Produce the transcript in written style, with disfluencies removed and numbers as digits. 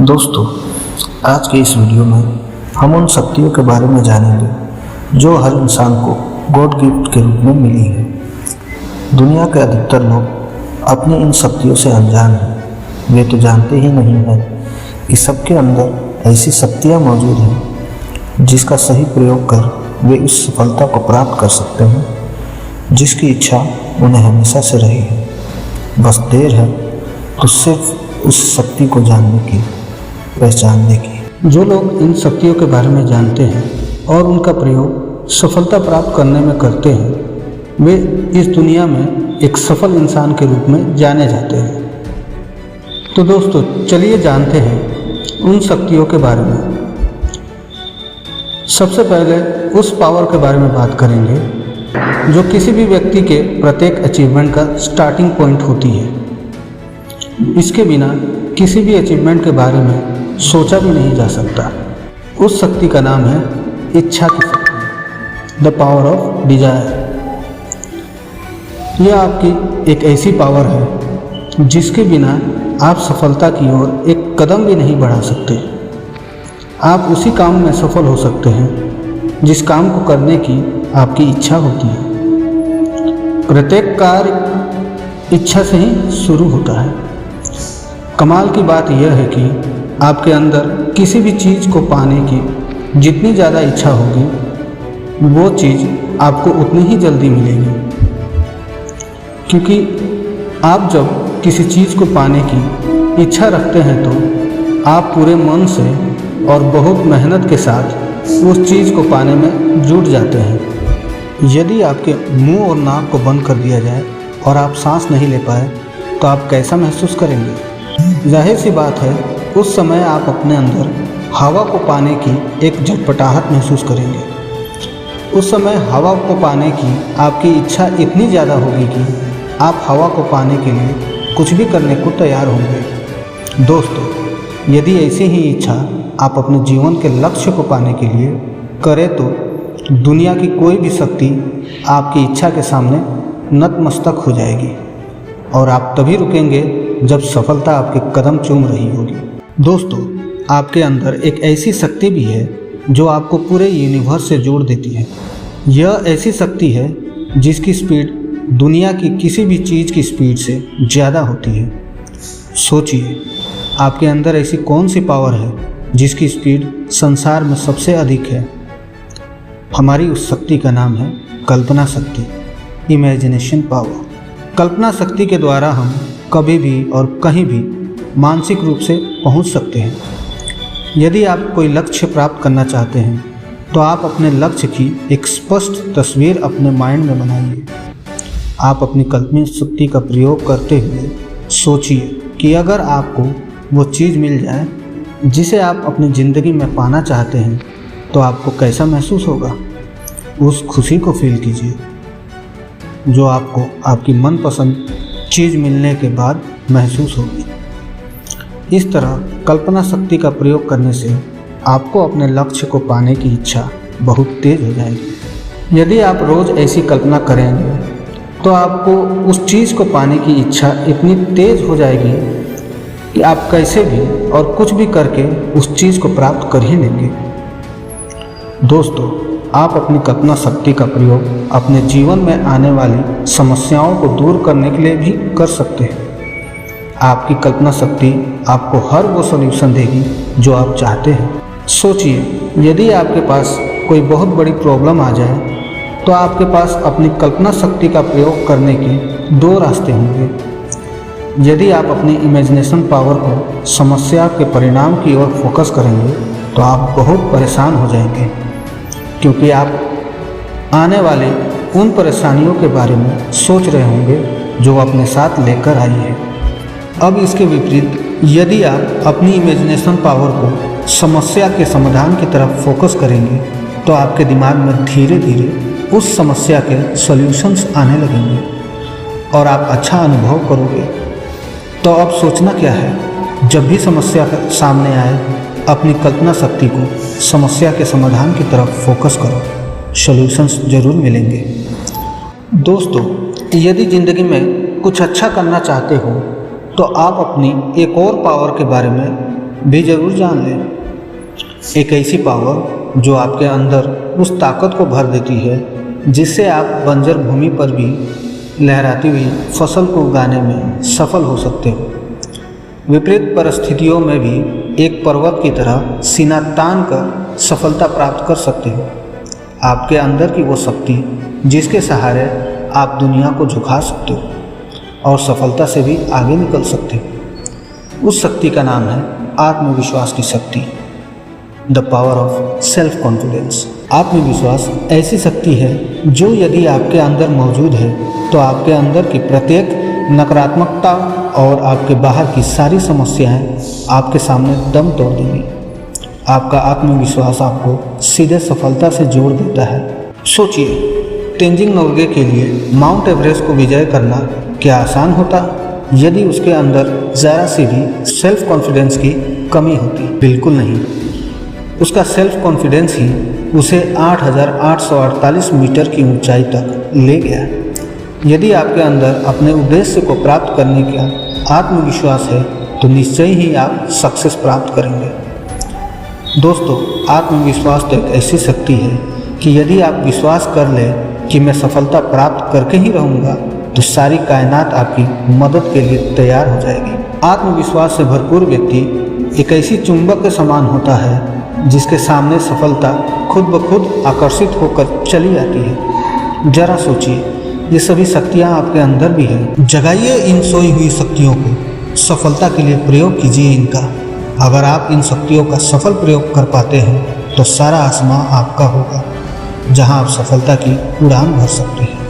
दोस्तों, आज के इस वीडियो में हम उन शक्तियों के बारे में जानेंगे जो हर इंसान को गॉड गिफ्ट के रूप में मिली है। दुनिया के अधिकतर लोग अपनी इन शक्तियों से अनजान हैं। वे तो जानते ही नहीं हैं कि सबके अंदर ऐसी शक्तियाँ मौजूद हैं जिसका सही प्रयोग कर वे उस सफलता को प्राप्त कर सकते हैं जिसकी इच्छा उन्हें हमेशा से रही है। बस देर है तो सिर्फ उस शक्ति को जानने की, पहचानने की। जो लोग इन शक्तियों के बारे में जानते हैं और उनका प्रयोग सफलता प्राप्त करने में करते हैं, वे इस दुनिया में एक सफल इंसान के रूप में जाने जाते हैं। तो दोस्तों, चलिए जानते हैं उन शक्तियों के बारे में। सबसे पहले उस पावर के बारे में बात करेंगे जो किसी भी व्यक्ति के प्रत्येक अचीवमेंट का स्टार्टिंग पॉइंट होती है। इसके बिना किसी भी अचीवमेंट के बारे में सोचा भी नहीं जा सकता। उस शक्ति का नाम है इच्छा की शक्ति, द पावर ऑफ डिजायर। यह आपकी एक ऐसी पावर है जिसके बिना आप सफलता की ओर एक कदम भी नहीं बढ़ा सकते। आप उसी काम में सफल हो सकते हैं जिस काम को करने की आपकी इच्छा होती है। प्रत्येक कार्य इच्छा से ही शुरू होता है। कमाल की बात यह है कि आपके अंदर किसी भी चीज़ को पाने की जितनी ज़्यादा इच्छा होगी, वो चीज़ आपको उतनी ही जल्दी मिलेगी। क्योंकि आप जब किसी चीज़ को पाने की इच्छा रखते हैं तो आप पूरे मन से और बहुत मेहनत के साथ उस चीज़ को पाने में जुट जाते हैं। यदि आपके मुंह और नाक को बंद कर दिया जाए और आप सांस नहीं ले पाए तो आप कैसा महसूस करेंगे? जाहिर सी बात है, उस समय आप अपने अंदर हवा को पाने की एक झटपटाहट महसूस करेंगे। उस समय हवा को पाने की आपकी इच्छा इतनी ज़्यादा होगी कि आप हवा को पाने के लिए कुछ भी करने को तैयार होंगे। दोस्तों, यदि ऐसी ही इच्छा आप अपने जीवन के लक्ष्य को पाने के लिए करें तो दुनिया की कोई भी शक्ति आपकी इच्छा के सामने नतमस्तक हो जाएगी और आप तभी रुकेंगे जब सफलता आपके कदम चूम रही होगी। दोस्तों, आपके अंदर एक ऐसी शक्ति भी है जो आपको पूरे यूनिवर्स से जोड़ देती है। यह ऐसी शक्ति है जिसकी स्पीड दुनिया की किसी भी चीज़ की स्पीड से ज़्यादा होती है। सोचिए, आपके अंदर ऐसी कौन सी पावर है जिसकी स्पीड संसार में सबसे अधिक है? हमारी उस शक्ति का नाम है कल्पना शक्ति, इमेजिनेशन पावर। कल्पना शक्ति के द्वारा हम कभी भी और कहीं भी मानसिक रूप से पहुंच सकते हैं। यदि आप कोई लक्ष्य प्राप्त करना चाहते हैं तो आप अपने लक्ष्य की एक स्पष्ट तस्वीर अपने माइंड में बनाइए। आप अपनी कल्पना शक्ति का प्रयोग करते हुए सोचिए कि अगर आपको वो चीज़ मिल जाए जिसे आप अपनी ज़िंदगी में पाना चाहते हैं तो आपको कैसा महसूस होगा। उस खुशी को फील कीजिए जो आपको आपकी मनपसंद चीज़ मिलने के बाद महसूस होगी। इस तरह कल्पना शक्ति का प्रयोग करने से आपको अपने लक्ष्य को पाने की इच्छा बहुत तेज़ हो जाएगी। यदि आप रोज़ ऐसी कल्पना करेंगे तो आपको उस चीज़ को पाने की इच्छा इतनी तेज़ हो जाएगी कि आप कैसे भी और कुछ भी करके उस चीज़ को प्राप्त कर ही लेंगे। दोस्तों, आप अपनी कल्पना शक्ति का प्रयोग अपने जीवन में आने वाली समस्याओं को दूर करने के लिए भी कर सकते हैं। आपकी कल्पना शक्ति आपको हर वो सॉल्यूशन देगी जो आप चाहते हैं। सोचिए, यदि आपके पास कोई बहुत बड़ी प्रॉब्लम आ जाए तो आपके पास अपनी कल्पना शक्ति का प्रयोग करने के दो रास्ते होंगे। यदि आप अपनी इमेजिनेशन पावर को समस्या के परिणाम की ओर फोकस करेंगे तो आप बहुत परेशान हो जाएंगे, क्योंकि आप आने वाले उन परेशानियों के बारे में सोच रहे होंगे जो अपने साथ लेकर आई है। अब इसके विपरीत, यदि आप अपनी इमेजिनेशन पावर को समस्या के समाधान की तरफ फोकस करेंगे तो आपके दिमाग में धीरे धीरे उस समस्या के सॉल्यूशंस आने लगेंगे और आप अच्छा अनुभव करोगे। तो अब सोचना क्या है, जब भी समस्या सामने आए अपनी कल्पना शक्ति को समस्या के समाधान की तरफ फोकस करो, सॉल्यूशंस जरूर मिलेंगे। दोस्तों, यदि ज़िंदगी में कुछ अच्छा करना चाहते हो तो आप अपनी एक और पावर के बारे में भी ज़रूर जान लें। एक ऐसी पावर जो आपके अंदर उस ताकत को भर देती है जिससे आप बंजर भूमि पर भी लहराती हुई फसल को उगाने में सफल हो सकते हो। विपरीत परिस्थितियों में भी एक पर्वत की तरह सीना तान कर सफलता प्राप्त कर सकते हो। आपके अंदर की वो शक्ति जिसके सहारे आप दुनिया को झुका सकते हो और सफलता से भी आगे निकल सकते हो। उस शक्ति का नाम है आत्मविश्वास की शक्ति, the power of self confidence. आत्मविश्वास ऐसी शक्ति है जो यदि आपके अंदर मौजूद है तो आपके अंदर की प्रत्येक नकारात्मकता और आपके बाहर की सारी समस्याएं आपके सामने दम तोड़ देंगी। आपका आत्मविश्वास आपको सीधे सफलता से जोड़ देता है। सोचिए, तेंजिंग नोर्गे के लिए माउंट एवरेस्ट को विजय करना क्या आसान होता यदि उसके अंदर ज़रा सी भी सेल्फ कॉन्फिडेंस की कमी होती? बिल्कुल नहीं। उसका सेल्फ कॉन्फिडेंस ही उसे 8,848 मीटर की ऊंचाई तक ले गया। यदि आपके अंदर अपने उद्देश्य को प्राप्त करने का आत्मविश्वास है तो निश्चय ही आप सक्सेस प्राप्त करेंगे। दोस्तों, आत्मविश्वास तो एक ऐसी शक्ति है कि यदि आप विश्वास कर लें कि मैं सफलता प्राप्त करके ही रहूँगा तो सारी कायनात आपकी मदद के लिए तैयार हो जाएगी। आत्मविश्वास से भरपूर व्यक्ति एक ऐसी चुंबक के समान होता है जिसके सामने सफलता खुद ब खुद आकर्षित होकर चली आती है। जरा सोचिए, ये सभी शक्तियाँ आपके अंदर भी हैं। जगाइए इन सोई हुई शक्तियों को, सफलता के लिए प्रयोग कीजिए इनका। अगर आप इन शक्तियों का सफल प्रयोग कर पाते हैं तो सारा आसमां आपका होगा जहां आप सफलता की उड़ान भर सकते हैं।